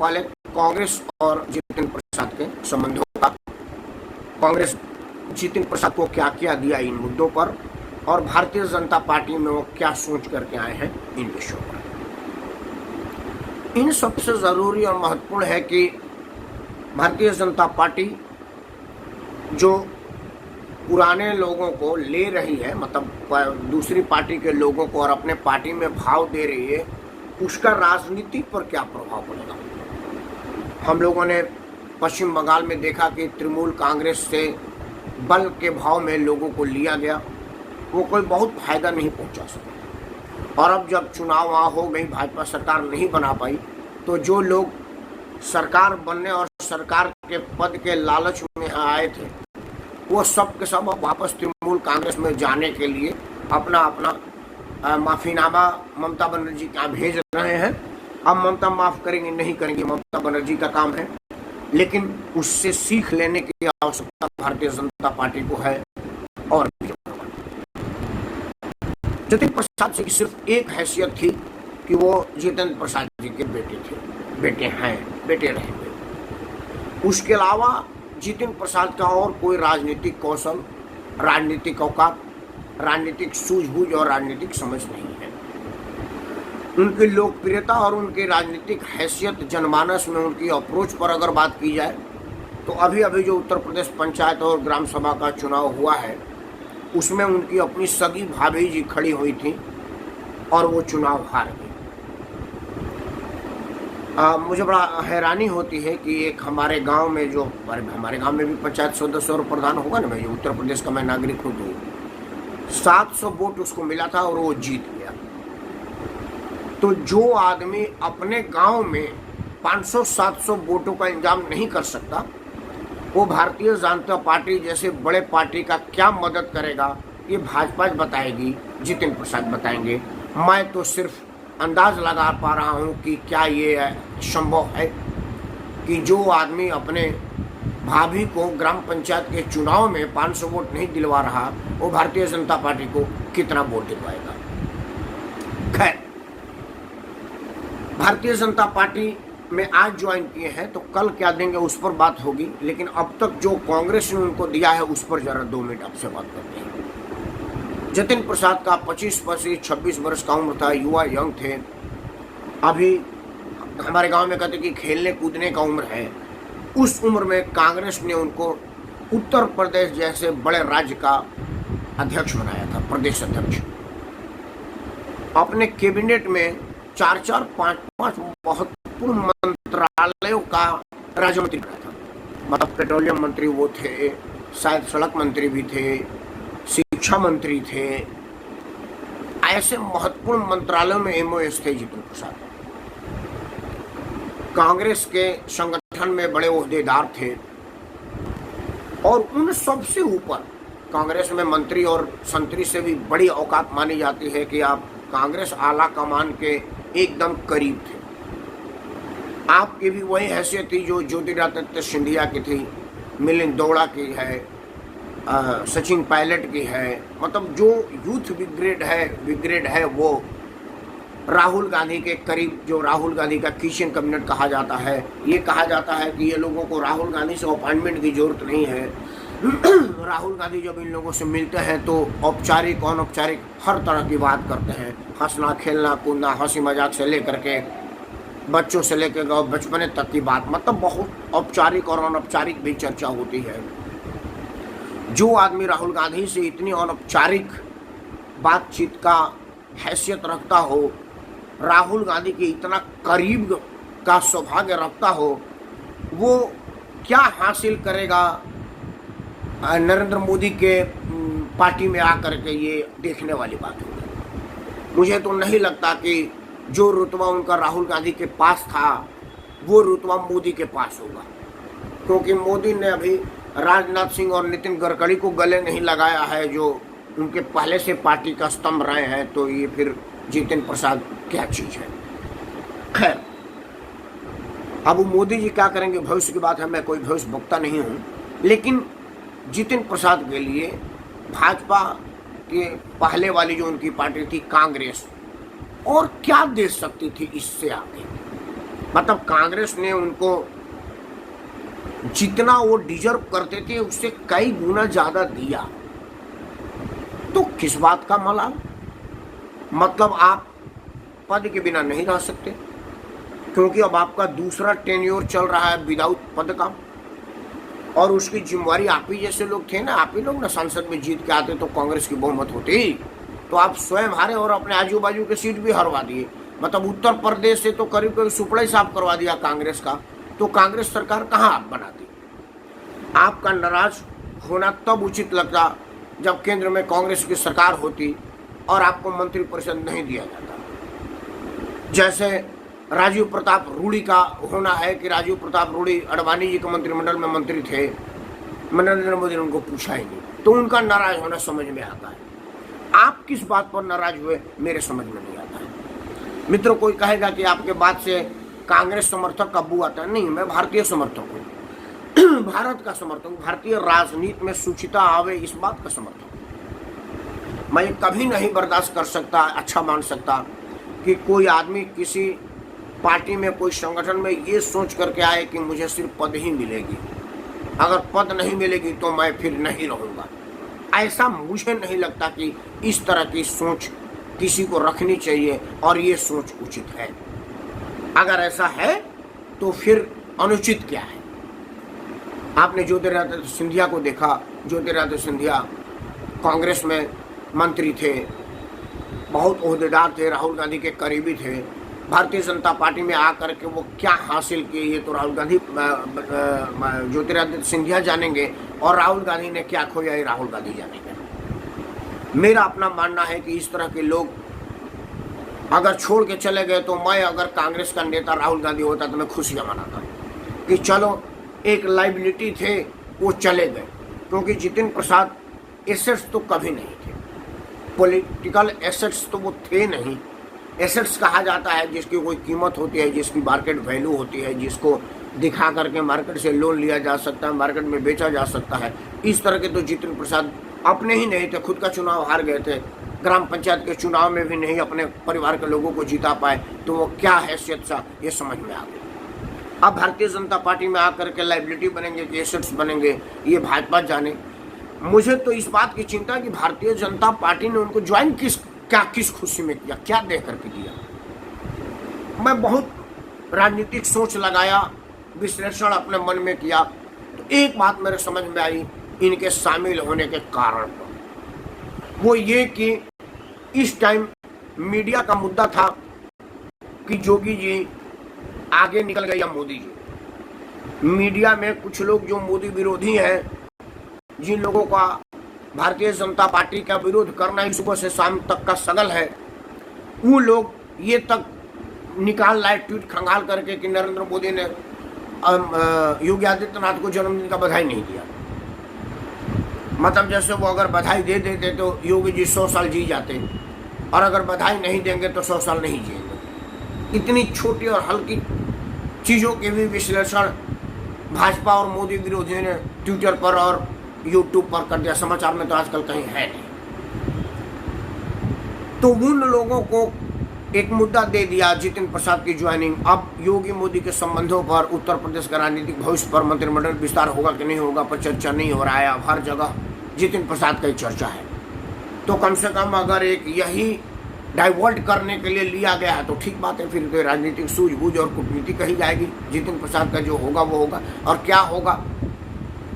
पहले कांग्रेस और जितेंद्र प्रसाद के संबंधों का, कांग्रेस जितेंद्र प्रसाद को क्या क्या दिया इन मुद्दों पर, और भारतीय जनता पार्टी में वो क्या सोच करके आए हैं इन विषयों पर। इन सबसे जरूरी और महत्वपूर्ण है कि भारतीय जनता पार्टी जो पुराने लोगों को ले रही है, मतलब दूसरी पार्टी के लोगों को, और अपने पार्टी में भाव दे रही है, उसका राजनीति पर क्या प्रभाव पड़ेगा। हम लोगों ने पश्चिम बंगाल में देखा कि तृणमूल कांग्रेस से बल के भाव में लोगों को लिया गया, वो कोई बहुत फायदा नहीं पहुंचा सका। और अब जब चुनाव वहाँ हो गई, भाजपा सरकार नहीं बना पाई, तो जो लोग सरकार बनने और सरकार के पद के लालच में आए थे, वो सब के सब वापस तृणमूल कांग्रेस में जाने के लिए अपना अपना माफीनामा ममता बनर्जी का भेज रहे हैं। अब ममता माफ करेंगे नहीं करेंगे, ममता बनर्जी का काम है, लेकिन उससे सीख लेने की आवश्यकता भारतीय जनता पार्टी को है। और जितेंद्र प्रसाद जी की सिर्फ एक हैसियत थी कि वो जितेंद्र प्रसाद जी के बेटे रहेंगे। उसके अलावा जितेंद्र प्रसाद का और कोई राजनीतिक कौशल, राजनीतिक औकात, राजनीतिक सूझबूझ और राजनीतिक समझ नहीं है। उनकी लोकप्रियता और उनकी राजनीतिक हैसियत, जनमानस में उनकी अप्रोच पर अगर बात की जाए, तो अभी जो उत्तर प्रदेश पंचायत और ग्राम सभा का चुनाव हुआ है, उसमें उनकी अपनी सगी भाभी जी खड़ी हुई थी और वो चुनाव हार गई। मुझे बड़ा हैरानी होती है कि एक हमारे गांव में जो, हमारे गांव में भी पंचायत सदस्य और प्रधान होगा ना भाई, उत्तर प्रदेश का मैं नागरिक हूँ, तो 700 वोट उसको मिला था और वो जीत गया। तो जो आदमी अपने गांव में 500-700 वोटों का इंतजाम नहीं कर सकता, वो भारतीय जनता पार्टी जैसे बड़े पार्टी का क्या मदद करेगा, ये भाजपा बताएगी, जितेंद्र प्रसाद बताएंगे। मैं तो सिर्फ अंदाज लगा पा रहा हूँ कि क्या ये संभव है कि जो आदमी अपने भाभी को ग्राम पंचायत के चुनाव में 500 वोट नहीं दिलवा रहा, वो भारतीय जनता पार्टी को कितना वोट दिलवाएगा। खैर, भारतीय जनता पार्टी में आज ज्वाइन किए हैं, तो कल क्या देंगे उस पर बात होगी, लेकिन अब तक जो कांग्रेस ने उनको दिया है उस पर जरा 2 मिनट आपसे बात करते हैं। जितेंद्र प्रसाद का 25-26 वर्ष का उम्र था, युवा यंग थे। अभी हमारे गांव में कहते कि खेलने कूदने का उम्र है। उस उम्र में कांग्रेस ने उनको उत्तर प्रदेश जैसे बड़े राज्य का अध्यक्ष बनाया था, प्रदेश अध्यक्ष। अपने कैबिनेट में 4-4, 5-5 महत्वपूर्ण मंत्रालयों का राज्य मंत्री बनाया था। मतलब पेट्रोलियम मंत्री वो थे, शायद सड़क मंत्री भी थे, शिक्षा मंत्री थे। ऐसे महत्वपूर्ण मंत्रालयों में एमओएस थे जितेंद्र प्रसाद। कांग्रेस के संगठन में बड़े ओहदेदार थे, और उन सबसे ऊपर कांग्रेस में मंत्री और संतरी से भी बड़ी औकात मानी जाती है कि आप कांग्रेस आला कमान के एकदम करीब थे। आपकी भी वही हैसियत थी जो ज्योतिरादित्य सिंधिया की थी, मिलिंद दौड़ा की है, सचिन पायलट की है। मतलब जो यूथ ब्रिगेड है वो राहुल गांधी के करीब, जो राहुल गांधी का किचन कैबिनेट कहा जाता है। ये कहा जाता है कि ये लोगों को राहुल गांधी से अपॉइंटमेंट की जरूरत नहीं है। राहुल गांधी जब इन लोगों से मिलते हैं तो औपचारिक अनौपचारिक हर तरह की बात करते हैं। हंसना खेलना कूदना, हंसी मजाक से लेकर के बच्चों से लेकर बचपने तक की बात, मतलब बहुत औपचारिक और अनौपचारिक भी चर्चा होती है। जो आदमी राहुल गांधी से इतनी अनौपचारिक बातचीत का हैसियत रखता हो, राहुल गांधी के इतना करीब का सौभाग्य रखता हो, वो क्या हासिल करेगा नरेंद्र मोदी के पार्टी में आकर के, ये देखने वाली बात होगी। मुझे तो नहीं लगता कि जो रुतबा उनका राहुल गांधी के पास था वो रुतबा मोदी के पास होगा, क्योंकि मोदी ने अभी राजनाथ सिंह और नितिन गडकरी को गले नहीं लगाया है, जो उनके पहले से पार्टी का स्तंभ रहे हैं। तो ये फिर जितेंद्र प्रसाद क्या चीज है। खैर, अब मोदी जी क्या करेंगे भविष्य की बात है, मैं कोई भविष्य वक्ता नहीं हूँ, लेकिन जितेंद्र प्रसाद के लिए भाजपा के पहले वाली जो उनकी पार्टी थी कांग्रेस, और क्या दे सकती थी इससे आगे। मतलब कांग्रेस ने उनको जितना वो डिजर्व करते थे उससे कई गुना ज्यादा दिया। तो किस बात का मलाल? मतलब आप पद के बिना नहीं रह सकते, क्योंकि अब आपका दूसरा टेन्योर चल रहा है विदाउट पद का, और उसकी जिम्मेवारी आप ही जैसे लोग थे ना। आप ही लोग ना संसद में जीत के आते तो कांग्रेस की बहुमत होती, तो आप स्वयं हारे और अपने आजू बाजू के सीट भी हरवा दिए। मतलब उत्तर प्रदेश से तो करीब करीब सुपड़ा ही साफ करवा दिया कांग्रेस का। तो कांग्रेस सरकार कहाँ आप बनाती? आपका नाराज होना तब उचित लगता जब केंद्र में कांग्रेस की सरकार होती और आपको मंत्री परिषद नहीं दिया जाता। जैसे राजीव प्रताप रूडी का होना है कि राजीव प्रताप रूडी अडवाणी जी के मंत्रिमंडल में मंत्री थे, नरेंद्र मोदी ने उनको पूछा ही नहीं, तो उनका नाराज होना समझ में आता है। आप किस बात पर नाराज हुए मेरे समझ में नहीं आता है। मित्रों, कोई कहेगा कि आपके बात से कांग्रेस समर्थक कब्बू आता है। नहीं, मैं भारतीय समर्थक हूँ, भारत का समर्थक हूँ, भारतीय राजनीति में सुचिता आवे इस बात का समर्थक हूँ। मैं कभी नहीं बर्दाश्त कर सकता, अच्छा मान सकता कि कोई आदमी किसी पार्टी में, कोई संगठन में ये सोच करके आए कि मुझे सिर्फ पद ही मिलेगी, अगर पद नहीं मिलेगी तो मैं फिर नहीं रहूँगा। ऐसा मुझे नहीं लगता कि इस तरह की सोच किसी को रखनी चाहिए और ये सोच उचित है। अगर ऐसा है तो फिर अनुचित क्या है? आपने ज्योतिरादित्य सिंधिया को देखा। ज्योतिरादित्य सिंधिया कांग्रेस में मंत्री थे, बहुत ओहदेदार थे, राहुल गांधी के करीबी थे। भारतीय जनता पार्टी में आकर के वो क्या हासिल किए ये तो राहुल गांधी, ज्योतिरादित्य सिंधिया जानेंगे, और राहुल गांधी ने क्या खोया ये राहुल गांधी जानेंगे। मेरा अपना मानना है कि इस तरह के लोग अगर छोड़ के चले गए तो मैं अगर कांग्रेस का नेता राहुल गांधी होता तो मैं खुशियां मनाता कि चलो एक लाइबिलिटी थे वो चले गए, क्योंकि जितिन प्रसाद एसेट्स तो कभी नहीं थे, पॉलिटिकल एसेट्स तो वो थे नहीं। एसेट्स कहा जाता है जिसकी कोई कीमत होती है, जिसकी मार्केट वैल्यू होती है, जिसको दिखा करके मार्केट से लोन लिया जा सकता है, मार्केट में बेचा जा सकता है। इस तरह के तो जितिन प्रसाद अपने ही नहीं थे, खुद का चुनाव हार गए थे, ग्राम पंचायत के चुनाव में भी नहीं अपने परिवार के लोगों को जिता पाए, तो वो क्या हैसियत सा ये समझ में आ गया। अब भारतीय जनता पार्टी में आकर के लाइबिलिटी बनेंगे कि एसेट्स बनेंगे, ये भाजपा जाने। मुझे तो इस बात की चिंता कि भारतीय जनता पार्टी ने उनको ज्वाइन किस खुशी में किया, क्या दे करके दिया। मैं बहुत राजनीतिक सोच लगाया, विश्लेषण अपने मन में किया, तो एक बात मेरे समझ में आई इनके शामिल होने के कारण, वो ये कि इस टाइम मीडिया का मुद्दा था कि जोगी जी आगे निकल गए या मोदी जी। मीडिया में कुछ लोग जो मोदी विरोधी हैं, जिन लोगों का भारतीय जनता पार्टी का विरोध करना ही सुबह से शाम तक का सगल है, वो लोग ये तक निकाल लाए ट्वीट खंगाल करके कि नरेंद्र मोदी ने योगी आदित्यनाथ को जन्मदिन का बधाई नहीं दिया। मतलब जैसे वो अगर बधाई दे देते तो योगी जी 100 साल जी जाते, और अगर बधाई नहीं देंगे तो 100 साल नहीं जिएंगे। इतनी छोटी और हल्की चीज़ों के भी विश्लेषण भाजपा और मोदी विरोधियों ने ट्विटर पर और यूट्यूब पर कर दिया। समाचार में तो आजकल कहीं है नहीं। तो उन लोगों को एक मुद्दा दे दिया जितिन प्रसाद की ज्वाइनिंग। अब योगी मोदी के संबंधों पर, उत्तर प्रदेश का राजनीतिक भविष्य पर, मंत्रिमंडल विस्तार होगा कि नहीं होगा पर चर्चा नहीं हो रहा है। अब हर जगह जितिन प्रसाद की चर्चा है। तो कम से कम अगर एक यही डाइवर्ट करने के लिए लिया गया है तो ठीक बात है, फिर तो राजनीतिक सूझबूझ और कूटनीति कही जाएगी। जितिन प्रसाद का जो होगा वो होगा। और क्या होगा,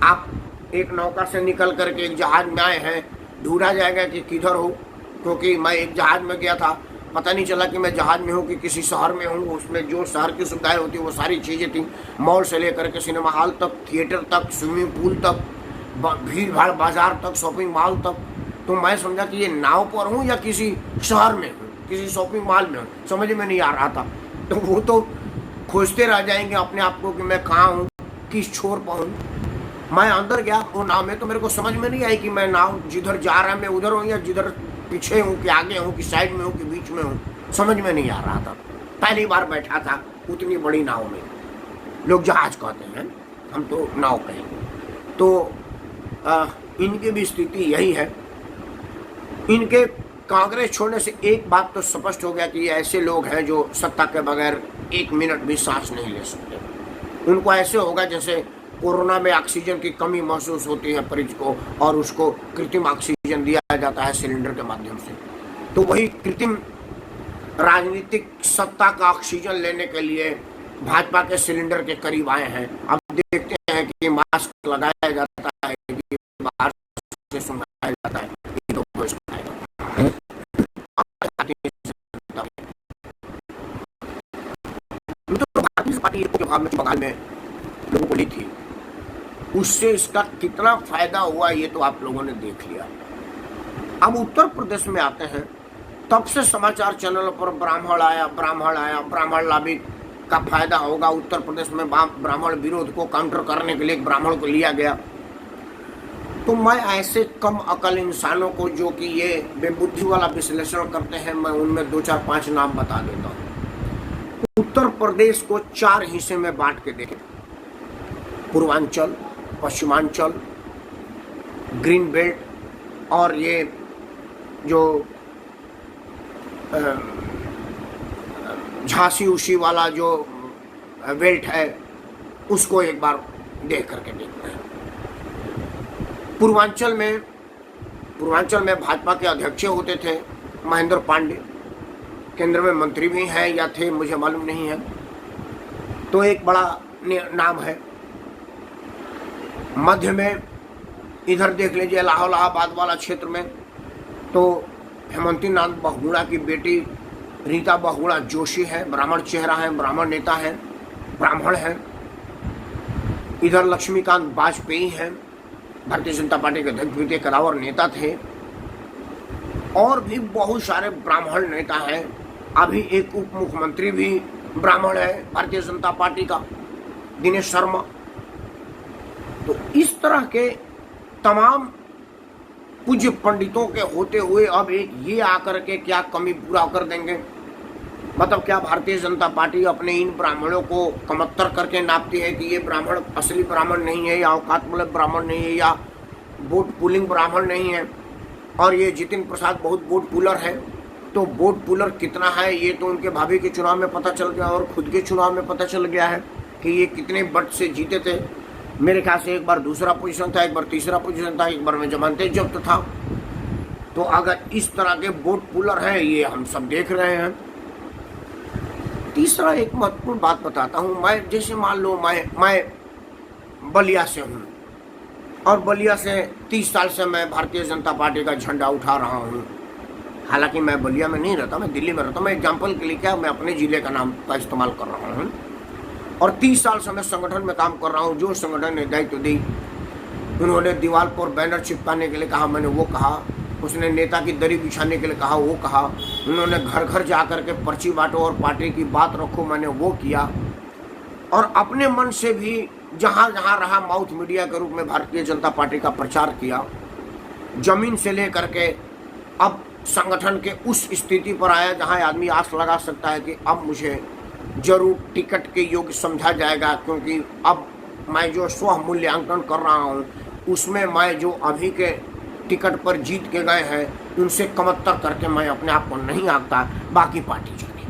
आप एक नौका से निकल करके एक जहाज में आए हैं, ढूंढा जाएगा कि किधर हो, क्योंकि मैं एक जहाज में गया था, पता नहीं चला कि मैं जहाज में हूँ कि किसी शहर में हूँ। उसमें जो शहर की सुविधाएं होती है वो सारी चीज़ें थी, मॉल से लेकर के सिनेमा हॉल तक, थिएटर तक, स्विमिंग पूल तक, भीड़ भाड़ बाजार तक, शॉपिंग मॉल तक। तो मैं समझा कि ये नाव पर हूँ या किसी शहर में हूँ, किसी शॉपिंग मॉल में हूँ, समझ में नहीं आ रहा था। तो वो तो खोजते रह जाएंगे अपने आप को कि मैं कहाँ हूँ, किस छोर पर हूँ। मैं अंदर गया वो नाव में, तो मेरे को समझ में नहीं आई कि मैं नाव जिधर जा रहा है मैं उधर हूँ या जिधर पीछे हूँ कि आगे हूँ कि साइड में हूँ कि बीच में हूँ, समझ में नहीं आ रहा था। पहली बार बैठा था उतनी बड़ी नाव में। लोग जहाज कहते हैं, हम तो नाव कहेंगे। तो इनकी भी स्थिति यही है। इनके कांग्रेस छोड़ने से एक बात तो स्पष्ट हो गया कि ये ऐसे लोग हैं जो सत्ता के बगैर एक मिनट भी सांस नहीं ले सकते। उनको ऐसे होगा जैसे कोरोना में ऑक्सीजन की कमी महसूस होती है मरीज को और उसको कृत्रिम ऑक्सीजन दिया जाता है सिलेंडर के माध्यम से। तो वही कृत्रिम राजनीतिक सत्ता का ऑक्सीजन लेने के लिए भाजपा के सिलेंडर के करीब आए हैं। अब देखते हैं कि मास्क लगाया जाता है कि बाहर से सुनाया जाता है, ये तो कोई सुनाएगा। तो भारतीय पार्टी बंगाल में लोगों को ली थी, उससे इसका कितना फायदा हुआ ये तो आप लोगों ने देख लिया। अब उत्तर प्रदेश में आते हैं, तब से समाचार चैनलों पर ब्राह्मण आया, ब्राह्मण लाभी का फायदा होगा। उत्तर प्रदेश में ब्राह्मण विरोध को काउंटर करने के लिए एक ब्राह्मण को लिया गया। तो मैं ऐसे कम अकल इंसानों को जो कि ये बेबुद्धि वाला विश्लेषण करते हैं, मैं उनमें 2 4 5 नाम बता देता हूँ। उत्तर प्रदेश को 4 हिस्से में बांट के देखें, पूर्वांचल, पश्चिमांचल, ग्रीन बेल्ट और ये जो झांसी उसी वाला जो बेल्ट है उसको एक बार देख करके देखते हैं। पूर्वांचल में भाजपा के अध्यक्ष होते थे महेंद्र पांडे, केंद्र में मंत्री भी हैं या थे मुझे मालूम नहीं है, तो एक बड़ा नाम है। मध्य में इधर देख लीजिए इलाहाबाद वाला क्षेत्र में तो हेमंती नाथ बहुगुणा की बेटी रीता बहुगुणा जोशी है, ब्राह्मण चेहरा है, ब्राह्मण नेता है, ब्राह्मण है। इधर लक्ष्मीकांत वाजपेयी हैं, भारतीय जनता पार्टी के अध्यक्ष भी थे, कदावर नेता थे, और भी बहुत सारे ब्राह्मण नेता हैं। अभी एक उप मुख्यमंत्री भी ब्राह्मण है भारतीय जनता पार्टी का, दिनेश शर्मा। तो इस तरह के तमाम पूज्य पंडितों के होते हुए अब एक ये आकर के क्या कमी पूरा कर देंगे? मतलब क्या भारतीय जनता पार्टी अपने इन ब्राह्मणों को कमतर करके नापती है कि ये ब्राह्मण असली ब्राह्मण नहीं है, या औकात मूलक ब्राह्मण नहीं है, या वोट पुलिंग ब्राह्मण नहीं है? और ये जितिन प्रसाद बहुत वोट पुलर है, तो वोट पुलर कितना है ये तो उनके भाभी के चुनाव में पता चल गया और खुद के चुनाव में पता चल गया है कि ये कितने वोट से जीते थे। मेरे ख्याल से एक बार दूसरा पोजीशन था, एक बार तीसरा पोजीशन था, एक बार में जमानते जब्त था। तो अगर इस तरह के वोट पुलर हैं, ये हम सब देख रहे हैं। तीसरा एक महत्वपूर्ण बात बताता हूँ। मैं जैसे मान लो मैं बलिया से हूँ और बलिया से 30 साल से मैं भारतीय जनता पार्टी का झंडा उठा रहा हूँ। हालांकि मैं बलिया में नहीं रहता, मैं दिल्ली में रहता हूँ। मैं एग्जाम्पल के लिए क्या, मैं अपने जिले का नाम का इस्तेमाल कर रहा हूँ। और 30 साल से मैं संगठन में काम कर रहा हूँ। जो संगठन ने दायित्व दी, उन्होंने दीवार पर बैनर चिपकाने के लिए कहा, मैंने वो कहा। उसने नेता की दरी बिछाने के लिए कहा, वो कहा। उन्होंने घर घर जा कर के पर्ची बांटो और पार्टी की बात रखो, मैंने वो किया। और अपने मन से भी जहाँ जहाँ रहा माउथ मीडिया के रूप में भारतीय जनता पार्टी का प्रचार किया। जमीन से लेकर के अब संगठन के उस स्थिति पर आया जहाँ आदमी आस लगा सकता है कि अब मुझे जरूर टिकट के योग्य समझा जाएगा, क्योंकि अब मैं जो स्व मूल्यांकन कर रहा हूँ उसमें मैं जो अभी के टिकट पर जीत के गए हैं उनसे कमतर करके मैं अपने आप को नहीं आंकता, बाकी पार्टी जाने।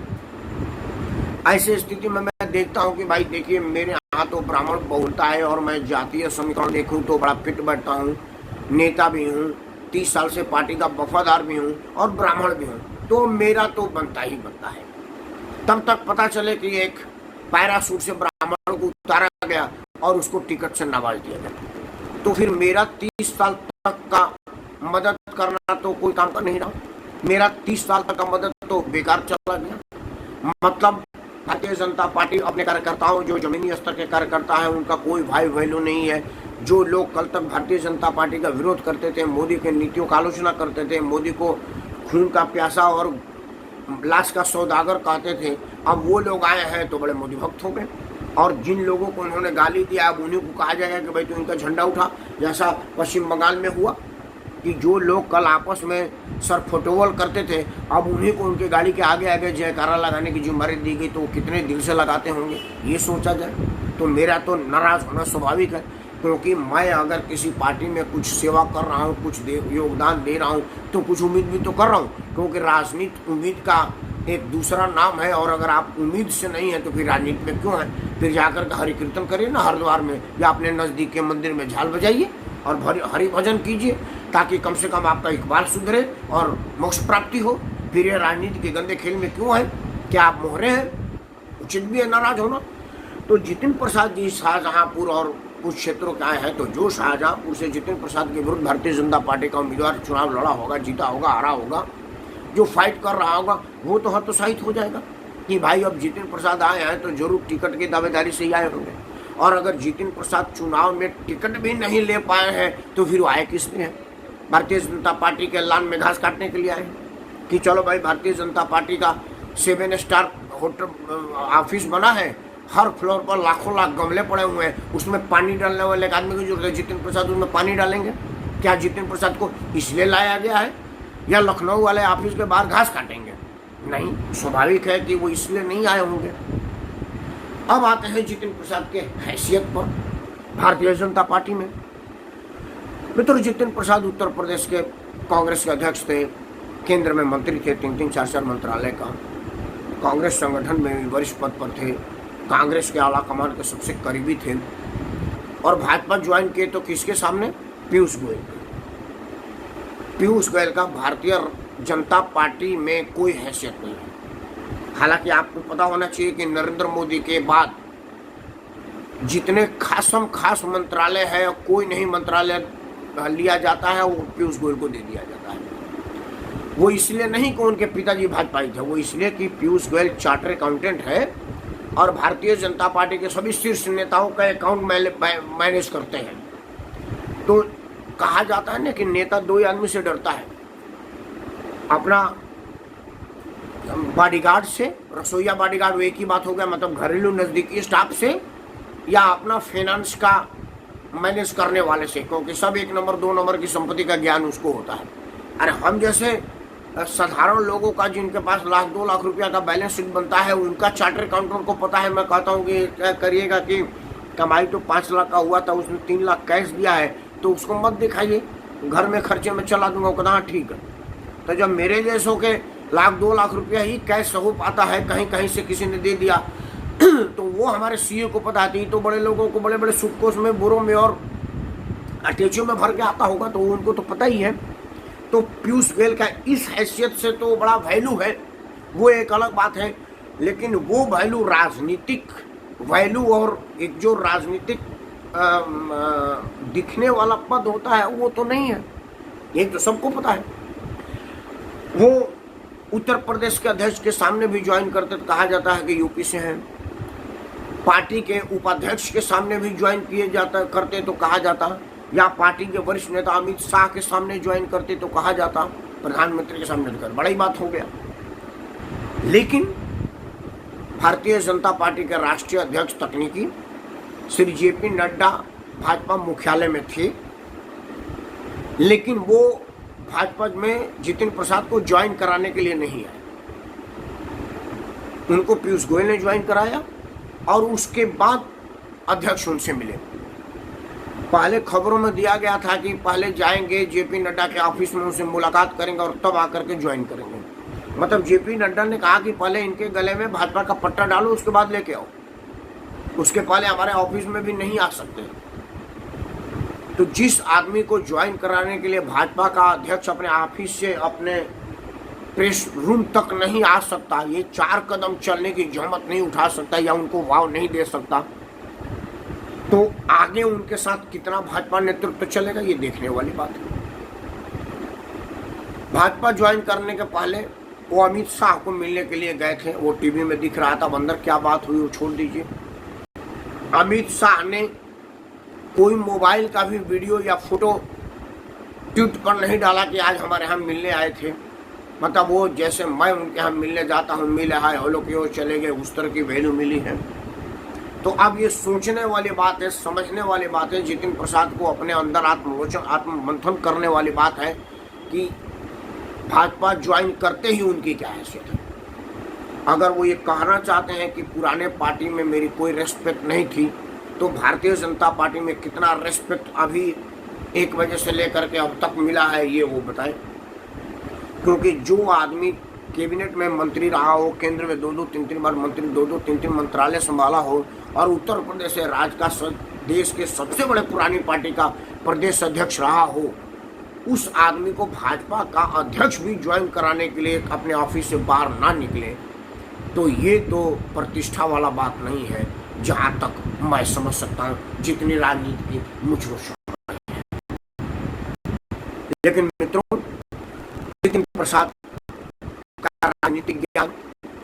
ऐसे स्थिति में मैं देखता हूँ कि भाई देखिए, मेरे यहाँ तो ब्राह्मण बहुलता है और मैं जातीय समीकरण देखूँ तो बड़ा फिट बैठता हूँ, नेता भी हूँ, 30 साल से पार्टी का वफादार भी हूँ और ब्राह्मण भी हूँ, तो मेरा तो बनता ही बनता है। तब तक पता चले कि एक पैराशूट से ब्राह्मण को उतारा गया और उसको टिकट से नवाज दिया गया, तो फिर मेरा 30 साल तक का मदद करना तो कोई काम का नहीं रहा। मेरा 30 साल तक का मदद तो बेकार चला गया। मतलब भारतीय जनता पार्टी अपने कार्यकर्ताओं, जो जमीनी स्तर के कार्यकर्ता हैं, उनका कोई भाई वैल्यू नहीं है। जो लोग कल तक भारतीय जनता पार्टी का विरोध करते थे, मोदी के नीतियों का आलोचना करते थे, मोदी को खून का प्यासा और लाश का सौदागर कहते थे, अब वो लोग आए हैं तो बड़े मोदी भक्त हो गए। और जिन लोगों को उन्होंने गाली दिया, अब उन्हीं को कहा जाएगा कि भाई तू इनका झंडा उठा, जैसा पश्चिम बंगाल में हुआ कि जो लोग कल आपस में सर फोटोवल करते थे, अब उन्हीं को उनके गाड़ी के आगे आगे जयकारा लगाने की जिम्मेदारी दी गई, तो वो कितने दिल से लगाते होंगे ये सोचा जाए। तो मेरा तो नाराज होना स्वाभाविक है, क्योंकि मैं अगर किसी पार्टी में कुछ सेवा कर रहा हूँ, कुछ योगदान दे रहा हूँ, तो कुछ उम्मीद भी तो कर रहा हूँ, क्योंकि राजनीति उम्मीद का एक दूसरा नाम है, और अगर आप उम्मीद से नहीं है तो फिर राजनीति में क्यों है? फिर जाकर के हरि कीर्तन करिए ना हरिद्वार में, या अपने नज़दीक के मंदिर में झाल बजाइए और हरि भजन कीजिए, ताकि कम से कम आपका इकबाल सुधरे और मोक्ष प्राप्ति हो। फिर ये राजनीति के गंदे खेल में क्यों है? क्या आप मोहरे हैं? उचित भी है नाराज होना। तो जितिन प्रसाद जी शाहजहांपुर और कुछ क्षेत्रों के आए हैं, तो जो शाहजहांपुर से जितिन प्रसाद के विरुद्ध भारतीय जनता पार्टी का उम्मीदवार चुनाव लड़ा होगा, जीता होगा, हारा होगा, जो फाइट कर रहा होगा, वो तो हतोत्साहित हो जाएगा कि भाई अब जितिन प्रसाद आए हैं तो जरूर टिकट की दावेदारी से ही आए होंगे। और अगर जितिन प्रसाद चुनाव में टिकट भी नहीं ले पाए हैं तो फिर वो आए किस लिए हैं? भारतीय जनता पार्टी के लान में घास काटने के लिए आए कि चलो भाई भारतीय जनता पार्टी का 7 स्टार होटल ऑफिस बना है, हर फ्लोर पर लाखों लाख गमले पड़े हुए हैं, उसमें पानी डालने वाले एक आदमी की जरूरत है, जितिन प्रसाद उसमें पानी डालेंगे? क्या जितिन प्रसाद को इसलिए लाया गया है, या लखनऊ वाले ऑफिस के बाहर घास काटेंगे? नहीं, स्वाभाविक है कि वो इसलिए नहीं आए होंगे। अब आते हैं जितिन प्रसाद के हैसियत पर भारतीय जनता पार्टी में। मित्र, जितिन प्रसाद उत्तर प्रदेश के कांग्रेस के अध्यक्ष थे, केंद्र में मंत्री थे, 3-3, 4-4 मंत्रालय का, कांग्रेस संगठन में भी वरिष्ठ पद पर थे, कांग्रेस के आला कमान के सबसे करीबी थे, और भाजपा ज्वाइन किए तो किसके सामने? पीयूष गोयल। पीयूष गोयल का भारतीय जनता पार्टी में कोई हैसियत नहीं है। हालांकि आपको पता होना चाहिए कि नरेंद्र मोदी के बाद जितने खास मंत्रालय है, कोई नहीं मंत्रालय लिया जाता है, वो पीयूष गोयल को दे दिया जाता है। वो इसलिए नहीं कि उनके पिताजी भाजपाई थे, वो इसलिए कि पीयूष गोयल चार्टर अकाउंटेंट है और भारतीय जनता पार्टी के सभी शीर्ष नेताओं का अकाउंट मैनेज करते हैं। तो कहा जाता है ना कि नेता 2 ही आदमी से डरता है, अपना बॉडीगार्ड से, रसोईया बॉडीगार्ड, वो एक ही बात हो गया, मतलब घरेलू नज़दीकी स्टाफ से, या अपना फाइनेंस का मैनेज करने वाले से, क्योंकि सब 1 नंबर 2 नंबर की संपत्ति का ज्ञान उसको होता है। अरे हम जैसे साधारण लोगों का जिनके पास लाख 2 लाख रुपया का बैलेंस शीट बनता है, उनका चार्टर अकाउंटेंट को पता है। मैं कहता हूँ कि क्या करिएगा कि कमाई तो 5 लाख का हुआ था, उसने 3 लाख कैश दिया है, तो उसको मत दिखाइए, घर में खर्चे में चला दूंगा। वो कहता हाँ ठीक है। तो जब मेरे जैसों के लाख 2 लाख रुपया ही कैश हो पाता है, कहीं कहीं से किसी ने दे दिया, तो वो हमारे सीए को पता थी, तो बड़े लोगों को बड़े बड़े सूटकोस में, बोरों में और अटैचियों में भर के आता होगा, तो उनको तो पता ही है। तो पीयूष गोयल का इस हैसियत से तो बड़ा वैल्यू है, वो एक अलग बात है, लेकिन वो वैल्यू राजनीतिक वैल्यू और एक जो राजनीतिक दिखने वाला पद होता है वो तो नहीं है, ये तो सबको पता है। वो उत्तर प्रदेश के अध्यक्ष के सामने भी ज्वाइन करते तो कहा जाता है कि यूपी से हैं, पार्टी के उपाध्यक्ष के सामने भी ज्वाइन किए जाता करते तो कहा जाता, या पार्टी के वरिष्ठ नेता अमित शाह के सामने ज्वाइन करते तो कहा जाता, प्रधानमंत्री के सामने कर बड़ी बात हो गया। लेकिन भारतीय जनता पार्टी के राष्ट्रीय अध्यक्ष तकनीकी श्री जेपी नड्डा भाजपा मुख्यालय में थे, लेकिन वो भाजपा में जितिन प्रसाद को ज्वाइन कराने के लिए नहीं आए। उनको पीयूष गोयल ने ज्वाइन कराया और उसके बाद अध्यक्ष उनसे मिले। पहले खबरों में दिया गया था कि पहले जाएंगे जेपी नड्डा के ऑफिस में, उनसे मुलाकात करेंगे और तब आकर के ज्वाइन करेंगे। मतलब जेपी नड्डा ने कहा कि पहले इनके गले में भाजपा का पट्टा डालो, उसके बाद लेके आओ, उसके पहले हमारे ऑफिस में भी नहीं आ सकते। तो जिस आदमी को ज्वाइन कराने के लिए भाजपा का अध्यक्ष अपने ऑफिस से अपने प्रेस रूम तक नहीं आ सकता, ये 4 कदम चलने की जहमत नहीं उठा सकता या उनको वाव नहीं दे सकता, तो आगे उनके साथ कितना भाजपा नेतृत्व चलेगा ये देखने वाली बात है। भाजपा ज्वाइन करने के पहले वो अमित शाह को मिलने के लिए गए थे, वो टीवी में दिख रहा था, अंदर क्या बात हुई वो छोड़ दीजिए। अमित शाह ने कोई मोबाइल का भी वीडियो या फोटो ट्वीट पर नहीं डाला कि आज हमारे यहाँ मिलने आए थे। मतलब वो जैसे मैं उनके यहाँ मिलने जाता हूँ, मिले हाय हेलो के चले गए, उस तरह की वैल्यू मिली है। तो अब ये सोचने वाली बात है, समझने वाली बात है, जितिन प्रसाद को अपने अंदर आत्ममंथन करने वाली बात है कि भाजपा ज्वाइन करते ही उनकी क्या हैसियत है। अगर वो ये कहना चाहते हैं कि पुराने पार्टी में मेरी कोई रेस्पेक्ट नहीं थी, तो भारतीय जनता पार्टी में कितना रेस्पेक्ट अभी 1 बजे से लेकर के अब तक मिला है ये वो बताएं। क्योंकि जो आदमी कैबिनेट में मंत्री रहा हो, केंद्र में 2-2 3-3 बार मंत्री, 2-2 3-3 मंत्रालय संभाला हो, और उत्तर प्रदेश से देश के सबसे बड़े पुरानी पार्टी का प्रदेश अध्यक्ष रहा हो, उस आदमी को भाजपा का अध्यक्ष भी ज्वाइन कराने के लिए अपने ऑफिस से बाहर ना निकले, तो ये तो प्रतिष्ठा वाला बात नहीं है, जहां तक मैं समझ सकता हूं, जितनी राजनीति की मुझको समझ है। लेकिन मित्रों, जितिन प्रसाद का राजनीतिक ज्ञान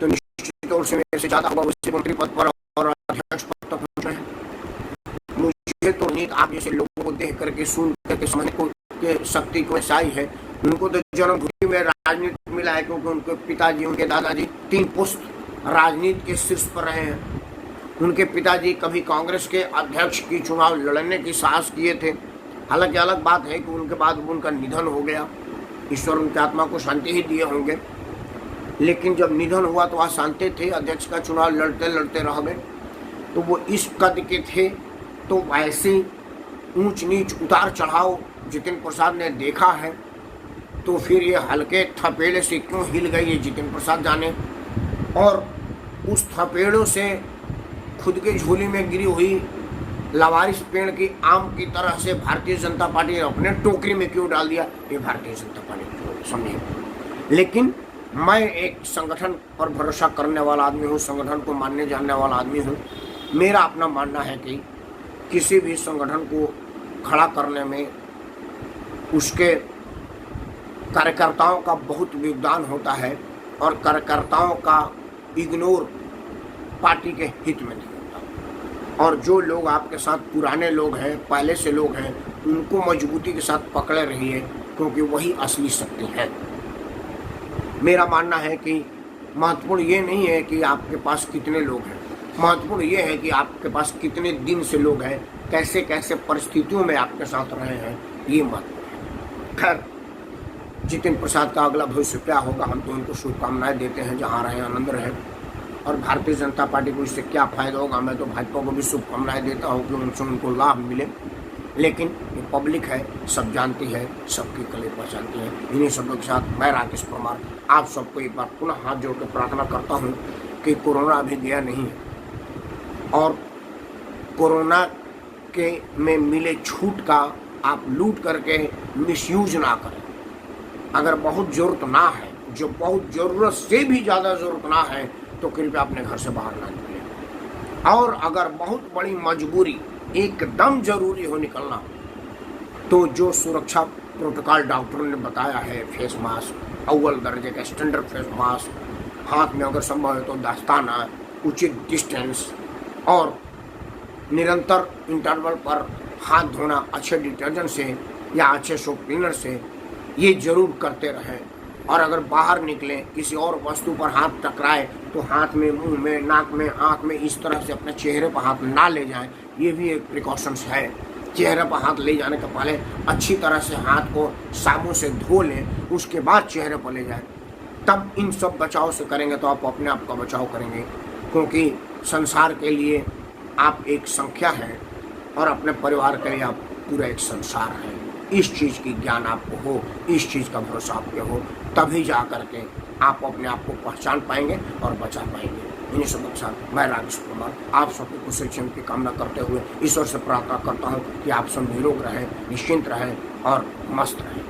तो निश्चित तौर से मेरे से ज्यादा होगा, उससे मंत्री पद पर और अध्यक्ष पद तक पहुंचे हैं। मुझे तो नीत आप जैसे लोगों को देख करके, सुन करके, समझने को के शक्ति को ऐसा ही है। उनको तो जन्मभूमि में राजनीति मिला है, क्योंकि उनके पिताजी, उनके दादाजी 3 पुश्त राजनीति के शीर्ष पर रहे हैं। उनके पिताजी कभी कांग्रेस के अध्यक्ष की चुनाव लड़ने की साहस किए थे। हालांकि अलग बात है कि उनके बाद उनका निधन हो गया, ईश्वर उनकी आत्मा को शांति ही दिए होंगे, लेकिन जब निधन हुआ तो अशांति थे, अध्यक्ष का चुनाव लड़ते लड़ते रह गए। तो वो इस कद के थे, तो ऐसे ऊंच नीच उतार चढ़ाव जितिन प्रसाद ने देखा है, तो फिर ये हल्के थपेड़े से क्यों हिल गई ये जितिन प्रसाद जाने। और उस थपेड़ों से खुद के झोली में गिरी हुई लावारिस पेड़ की आम की तरह से भारतीय जनता पार्टी ने अपने टोकरी में क्यों डाल दिया, ये भारतीय जनता पार्टी समझिए। लेकिन मैं एक संगठन पर भरोसा करने वाला आदमी हूँ, संगठन को मानने जानने वाला आदमी हूँ। मेरा अपना मानना है कि किसी भी संगठन को खड़ा करने में उसके कार्यकर्ताओं का बहुत योगदान होता है, और कार्यकर्ताओं का इग्नोर पार्टी के हित में नहीं होता। और जो लोग आपके साथ पुराने लोग हैं, पहले से लोग हैं, उनको मजबूती के साथ पकड़े रहिए, क्योंकि वही असली शक्ति है। मेरा मानना है कि महत्वपूर्ण ये नहीं है कि आपके पास कितने लोग हैं, महत्वपूर्ण ये है कि आपके पास कितने दिन से लोग हैं, कैसे कैसे परिस्थितियों में आपके साथ रहे हैं, ये महत्वपूर्ण है। खैर, जितिन प्रसाद का अगला भविष्य क्या होगा, हम तो उनको शुभकामनाएं देते हैं, जहाँ रहें आनंद रहें। और भारतीय जनता पार्टी को इससे क्या फायदा होगा, मैं तो भाजपा को भी शुभकामनाएं देता हूँ कि उनसे उनको लाभ मिले। लेकिन ये पब्लिक है, सब जानती है, सबकी कले पहचानती है। इन्हीं शब्दों के साथ मैं राकेश परमार आप सबको एक बार पुनः हाथ जोड़ कर प्रार्थना करता हूँ कि कोरोना अभी गया नहीं है, और कोरोना के में मिले छूट का आप लूट करके मिसयूज ना करें। अगर बहुत ज़रूरत ना है, जो बहुत ज़रूरत से भी ज़्यादा ज़रूरत ना है, तो कृपया अपने घर से बाहर ना निकलें। और अगर बहुत बड़ी मजबूरी, एकदम ज़रूरी हो निकलना, तो जो सुरक्षा प्रोटोकॉल डॉक्टरों ने बताया है, फेस मास्क, अव्वल दर्जे का स्टैंडर्ड फेस मास्क, हाथ में अगर संभव है तो दस्ताना, उचित डिस्टेंस, और निरंतर इंटरवल पर हाथ धोना अच्छे डिटर्जेंट से या अच्छे सोप क्लीनर से, ये जरूर करते रहें। और अगर बाहर निकलें, किसी और वस्तु पर हाथ टकराए तो हाथ में, मुंह में, नाक में, आँख में इस तरह से अपने चेहरे पर हाथ ना ले जाएं, ये भी एक प्रिकॉशंस है। चेहरे पर हाथ ले जाने के पहले अच्छी तरह से हाथ को साबुन से धो लें, उसके बाद चेहरे पर ले जाएं। तब इन सब बचाव से करेंगे तो आप अपने आप का बचाव करेंगे, क्योंकि संसार के लिए आप एक संख्या हैं और अपने परिवार के लिए आप पूरा एक संसार है। इस चीज़ की ज्ञान आपको हो, इस चीज़ का भरोसा आपके हो, तभी जा करके आप अपने आप को पहचान पाएंगे और बचा पाएंगे। इन्हीं सब के साथ मैं राकेश कुमार आप सबके कुशल क्षेम की कामना करते हुए ईश्वर से प्रार्थना करता हूँ कि आप सब निरोग रहें, निश्चिंत रहें और मस्त रहें।